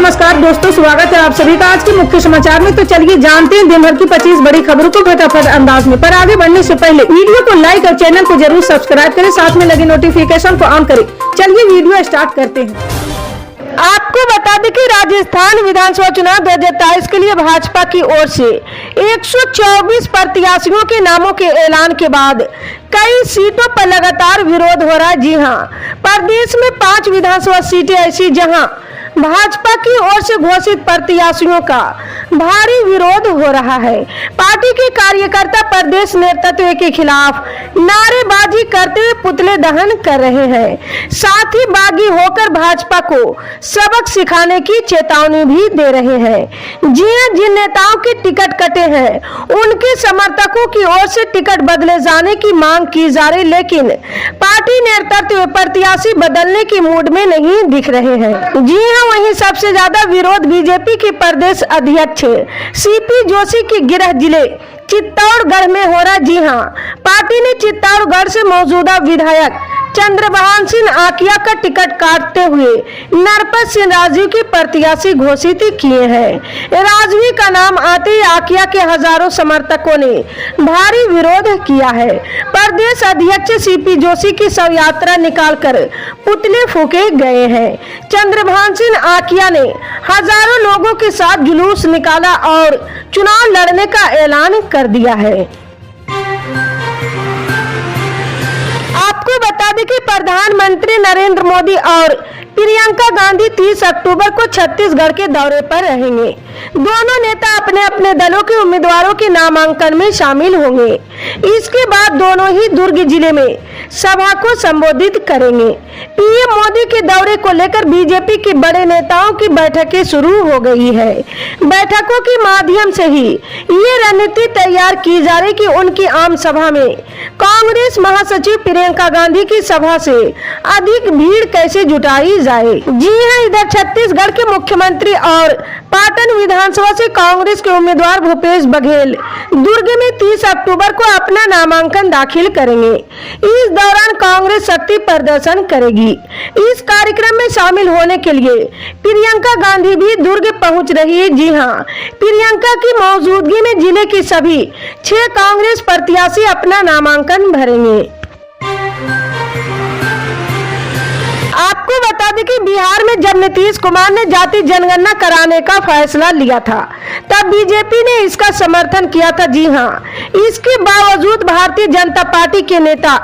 नमस्कार दोस्तों, स्वागत है आप सभी का आज के मुख्य समाचार में। तो चलिए जानते हैं दिन भर की 25 बड़ी खबरों को फटाफट अंदाज में। पर आगे बढ़ने से पहले वीडियो को लाइक और चैनल को जरूर सब्सक्राइब करें, साथ में लगे नोटिफिकेशन को ऑन करें। चलिए वीडियो स्टार्ट करते हैं। आपको बता दें कि राजस्थान विधानसभा चुनाव 2023 के लिए भाजपा की ओर से 124 प्रत्याशियों के नामों के ऐलान के बाद कई सीटों पर लगातार विरोध हो रहा है। जी हां, प्रदेश में 5 विधानसभा सीटें ऐसी जहां भाजपा की ओर से घोषित प्रत्याशियों का भारी विरोध हो रहा है। पार्टी के कार्यकर्ता प्रदेश नेतृत्व के खिलाफ नारेबाजी करते हुए पुतले दहन कर रहे हैं, साथ ही बागी होकर भाजपा को सबक सिखाने की चेतावनी भी दे रहे हैं। जी हां, जिन नेताओं के टिकट कटे हैं उनके समर्थकों की ओर से टिकट बदले जाने की मांग की जा रही, लेकिन पार्टी नेतृत्व प्रत्याशी बदलने की मूड में नहीं दिख रहे हैं। जी हां, वहीं सबसे ज्यादा विरोध बीजेपी के प्रदेश अध्यक्ष सीपी जोशी के गृह जिले चित्तौड़गढ़ में हो रहा। जी हां, पार्टी ने चित्तौड़गढ़ से मौजूदा विधायक चंद्रभान सिंह आकिया का टिकट काटते हुए नरपत सिंह राजवी की प्रत्याशी घोषित किए हैं। राजवी का नाम आते ही आकिया के हजारों समर्थकों ने भारी विरोध किया है। प्रदेश अध्यक्ष सीपी जोशी की शव यात्रा निकालकर पुतले फूके गए हैं। चंद्रभान सिंह आकिया ने हजारों लोगों के साथ जुलूस निकाला और चुनाव लड़ने का ऐलान कर दिया है। आपको बता दें कि प्रधानमंत्री नरेंद्र मोदी और प्रियंका गांधी 30 अक्टूबर को छत्तीसगढ़ के दौरे पर रहेंगे। दोनों नेता अपने अपने दलों के उम्मीदवारों के नामांकन में शामिल होंगे। इसके बाद दोनों ही दुर्ग जिले में सभा को संबोधित करेंगे। पीएम मोदी के दौरे को लेकर बीजेपी के बड़े नेताओं की बैठकें शुरू हो गई है। बैठकों के माध्यम से ही ये रणनीति तैयार की जा रही कि उनकी आम सभा में कांग्रेस महासचिव प्रियंका गांधी की सभा से अधिक भीड़ कैसे जुटाई जाए। जी हां, इधर छत्तीसगढ़ के मुख्यमंत्री और पाटन विधानसभा से कांग्रेस के उम्मीदवार भूपेश बघेल दुर्ग में 30 अक्टूबर को अपना नामांकन दाखिल करेंगे। इस दौरान कांग्रेस शक्ति प्रदर्शन करेगी। इस कार्यक्रम में शामिल होने के लिए प्रियंका गांधी भी दुर्ग पहुंच रही है। जी हां, प्रियंका की मौजूदगी में जिले की सभी 6 कांग्रेस प्रत्याशी अपना नामांकन भरेंगे। आपको बता दें कि बिहार में जब नीतीश कुमार ने जाति जनगणना कराने का फैसला लिया था तब बीजेपी ने इसका समर्थन किया था। जी हां, इसके बावजूद भारतीय जनता पार्टी के नेता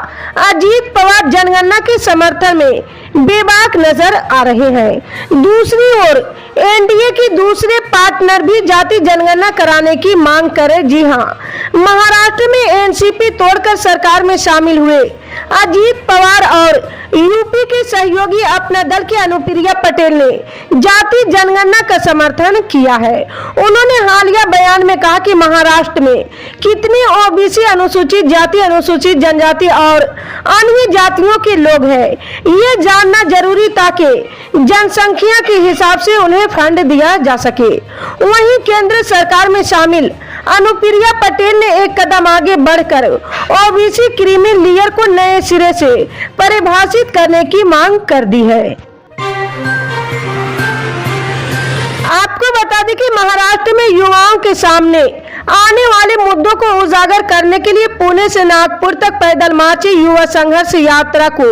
अजीत पवार जनगणना के समर्थन में बेबाक नजर आ रहे हैं। दूसरी ओर एनडीए के दूसरे पार्टनर भी जाति जनगणना कराने की मांग करे। जी हां, महाराष्ट्र में एनसीपी तोड़कर सरकार में शामिल हुए अजीत पवार और यूपी के सहयोगी अपना दल की अनुप्रिया पटेल ने जाति जनगणना का समर्थन किया है। उन्होंने हालिया बयान में कहा कि महाराष्ट्र में कितने ओबीसी, अनुसूचित जाति, अनुसूचित जनजाति और अन्य जातियों के लोग हैं, ये जानना जरूरी ताकि जनसंख्या के हिसाब से उन्हें फंड दिया जा सके। वहीं केंद्र सरकार में शामिल अनुप्रिया पटेल ने एक कदम आगे बढ़कर ओबीसी क्रीमी लेयर को नए सिरे से परिभाषित करने की मांग कर दी है। आपको बता दें कि महाराष्ट्र में युवाओं के सामने आने वाले मुद्दों को उजागर करने के लिए पुणे से नागपुर तक पैदल मार्च युवा संघर्ष यात्रा को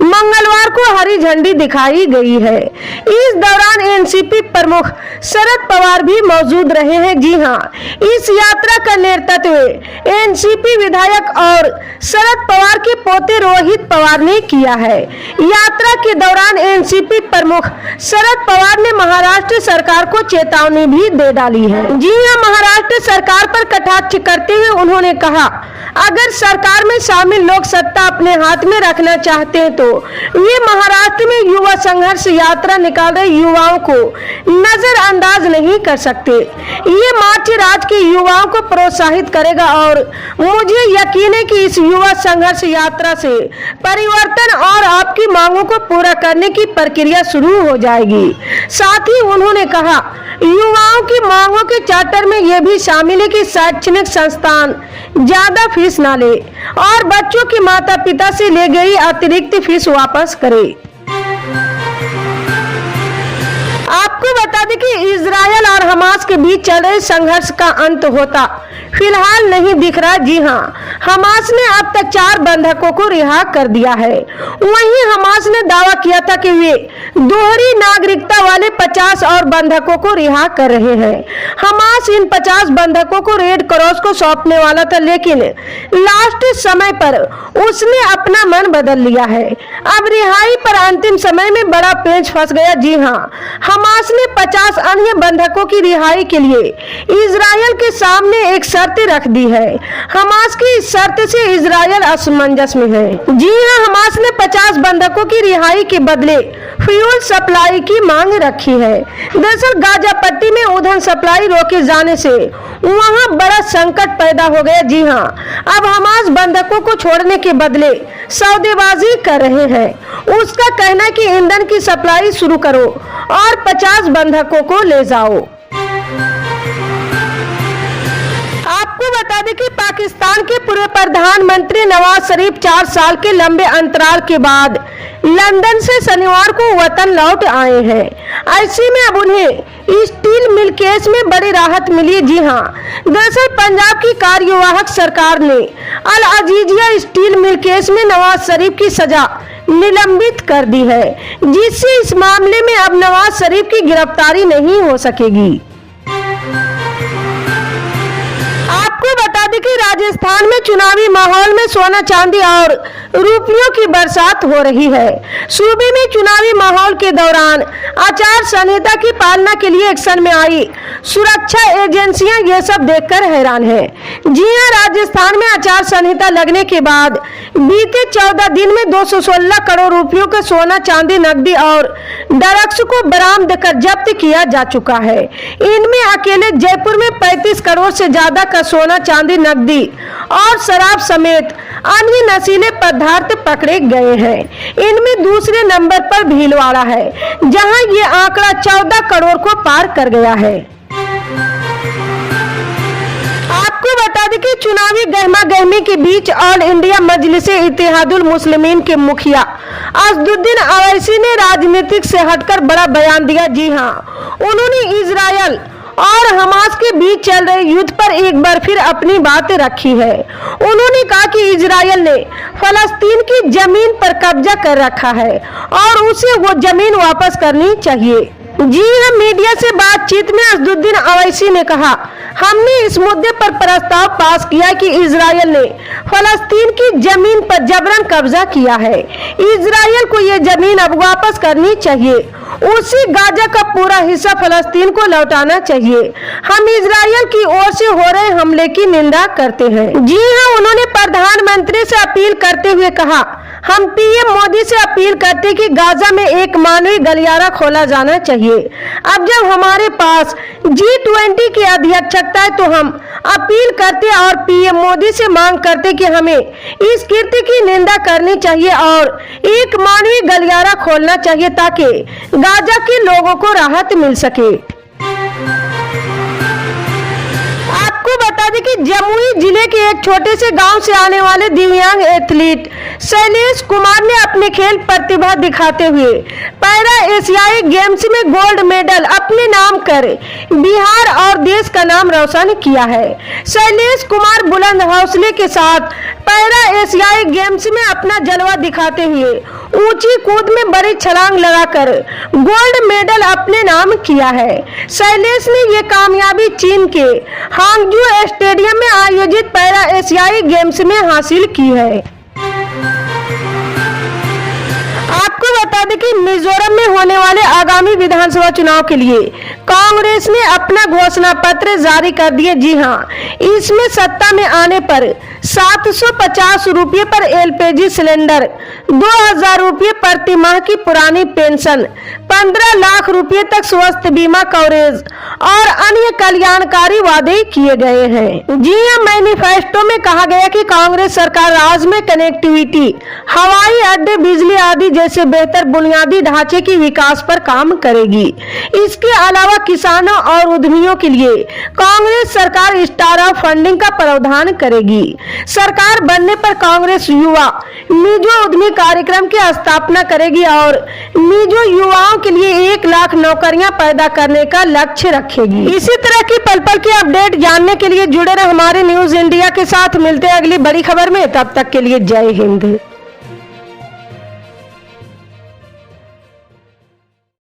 मंगलवार को हरी झंडी दिखाई गई है। इस दौरान एनसीपी प्रमुख शरद पवार भी मौजूद रहे हैं। जी हां, इस यात्रा का नेतृत्व एनसीपी विधायक और शरद पवार के पोते रोहित पवार ने किया है। यात्रा के दौरान एनसीपी प्रमुख शरद पवार ने महाराष्ट्र सरकार को चेतावनी भी दे डाली है। जी हां, महाराष्ट्र सरकार पर कटाक्ष करते हुए उन्होंने कहा, अगर सरकार में शामिल लोग सत्ता अपने हाथ में रखना चाहते हैं तो वे महाराष्ट्र में युवा संघर्ष यात्रा निकाल रहे युवाओं को नजरअंदाज नहीं कर सकते। ये मार्च राज्य के युवाओं को प्रोत्साहित करेगा और मुझे यकीन है कि इस युवा संघर्ष यात्रा से परिवर्तन और आपकी मांगों को पूरा करने की प्रक्रिया शुरू हो जाएगी। साथ ही उन्होंने कहा, युवाओं की मांगों के चार्टर में यह भी शामिल है कि शैक्षणिक संस्थान ज्यादा फीस ना ले और बच्चों के माता पिता से ले गई अतिरिक्त फीस वापस करे। आपको बता दें कि इजरायल और हमास के बीच चल रहे संघर्ष का अंत होता फिलहाल नहीं दिख रहा। जी हां, हमास ने अब तक 4 बंधकों को रिहा कर दिया है। वहीं हमास ने दावा किया था कि वे दोहरी नागरिकता वाले 50 और बंधकों को रिहा कर रहे हैं। हमास इन 50 बंधकों को रेड क्रॉस को सौंपने वाला था, लेकिन लास्ट समय पर उसने अपना मन बदल लिया है। अब रिहाई पर अंतिम समय में बड़ा पेच फंस गया। जी हां, हमास ने 50 अन्य बंधकों की रिहाई के लिए इजरायल के सामने एक शर्त रख दी है। हमास की इस शर्त से इजरायल असमंजस में है। जी हां, हमास ने 50 बंधकों की रिहाई के बदले फ्यूल सप्लाई की मांग रखी है। दरअसल गाजा पट्टी में ईंधन सप्लाई रोके जाने से वहां बड़ा संकट पैदा हो गया। जी हां, अब हमास बंधकों को छोड़ने के बदले सौदेबाजी कर रहे हैं। उसका कहना है कि ईंधन की सप्लाई शुरू करो और 50 बंधकों को ले जाओ। आपको बता दें कि पाकिस्तान के पूर्व प्रधानमंत्री नवाज शरीफ 4 साल के लंबे अंतराल के बाद लंदन से शनिवार को वतन लौट आए हैं। ऐसे में अब उन्हें स्टील मिल केस में बड़ी राहत मिली। जी हां, दरअसल पंजाब की कार्यवाहक सरकार ने अल अजीजिया स्टील मिल केस में नवाज शरीफ की सजा निलंबित कर दी है, जिससे इस मामले में अब नवाज शरीफ की गिरफ्तारी नहीं हो सकेगी। आपको बता दें कि राजस्थान में चुनावी माहौल में सोना चांदी और रुपयों की बरसात हो रही है। सूबे में चुनावी माहौल के दौरान आचार संहिता की पालना के लिए एक्शन में आई सुरक्षा एजेंसियां ये सब देखकर हैरान हैं। जी हां, राजस्थान में आचार संहिता लगने के बाद बीते 14 दिन में 216 करोड़ रुपयों का सोना चांदी नकदी और ड्रग्स को बरामद कर जब्त किया जा चुका है। इनमें अकेले जयपुर में 35 करोड़ से ज्यादा का सोना चांदी नकदी और शराब समेत अन्य नशीले पदार्थ पकड़े गए हैं। इनमें दूसरे नंबर पर भीलवाड़ा है, जहां ये आंकड़ा 14 करोड़ को पार कर गया है। आपको बता दें कि चुनावी गहमा गहमी के बीच ऑल इंडिया मजलिसे इत्तेहादुल मुस्लिमीन के मुखिया असदुद्दीन अवैसी ने राजनीतिक से हटकर बड़ा बयान दिया। जी हां, उन्होंने इजरायल और हमास के बीच चल रहे युद्ध पर एक बार फिर अपनी बात रखी है। उन्होंने कहा कि इजरायल ने फलस्तीन की जमीन पर कब्जा कर रखा है और उसे वो जमीन वापस करनी चाहिए। जी हां, मीडिया से बातचीत में असदुद्दीन अवैसी ने कहा, हमने इस मुद्दे पर प्रस्ताव पास किया कि इजरायल ने फलस्तीन की जमीन पर जबरन कब्जा किया है। इजरायल को ये जमीन अब वापस करनी चाहिए। उसी गाजा का पूरा हिस्सा फलस्तीन को लौटाना चाहिए। हम इजरायल की ओर से हो रहे हमले की निंदा करते हैं। जी हां, उन्होंने प्रधानमंत्री से अपील करते हुए कहा, हम पीएम मोदी से अपील करते कि गाजा में एक मानवीय गलियारा खोला जाना चाहिए। अब जब हमारे पास G20 की अध्यक्षता है तो हम अपील करते और पीएम मोदी से मांग करते कि हमें इस कृत्य की निंदा करनी चाहिए और एक मानवीय गलियारा खोलना चाहिए ताकि गाजा के लोगों को राहत मिल सके। आपको बता दें कि जमुई जिले के एक छोटे से गांव से आने वाले दिव्यांग एथलीट शैलेश कुमार ने अपने खेल प्रतिभा दिखाते हुए पैरा एशियाई गेम्स में गोल्ड मेडल अपने नाम कर बिहार और देश का नाम रोशन किया है। शैलेश कुमार बुलंद हौसले के साथ पैरा एशियाई गेम्स में अपना जलवा दिखाते हुए ऊंची कूद में बड़ी छलांग लगाकर गोल्ड मेडल अपने नाम किया है। शैलेश ने ये कामयाबी चीन के हांगजू स्टेडियम में आयोजित पैरा एशियाई गेम्स में हासिल की है। आपको बता दें कि मिजोरम में होने वाले आगामी विधानसभा चुनाव के लिए कांग्रेस ने अपना घोषणा पत्र जारी कर दिए। जी हां, इसमें सत्ता में आने पर 750 रुपये पर एलपीजी सिलेंडर, 2000 रुपये प्रति माह की पुरानी पेंशन, 15 लाख रुपए तक स्वास्थ्य बीमा कवरेज और अन्य कल्याणकारी वादे किए गए हैं। जी हां, मैनिफेस्टो में कहा गया कि कांग्रेस सरकार राज्य में कनेक्टिविटी, हवाई अड्डे, बिजली आदि जैसे बेहतर बुनियादी ढांचे की विकास पर काम करेगी। इसके अलावा किसानों और उद्यमियों के लिए कांग्रेस सरकार स्टार्टअप फंडिंग का प्रावधान करेगी। सरकार बनने पर कांग्रेस युवा मिजो उद्यमी कार्यक्रम की स्थापना करेगी और मिजो युवाओं के लिए 1 लाख नौकरियां पैदा करने का लक्ष्य रखेगी। इसी तरह की पल पल की अपडेट जानने के लिए जुड़े रहे हमारे न्यूज इंडिया के साथ। मिलते हैं अगली बड़ी खबर में, तब तक के लिए जय हिंद।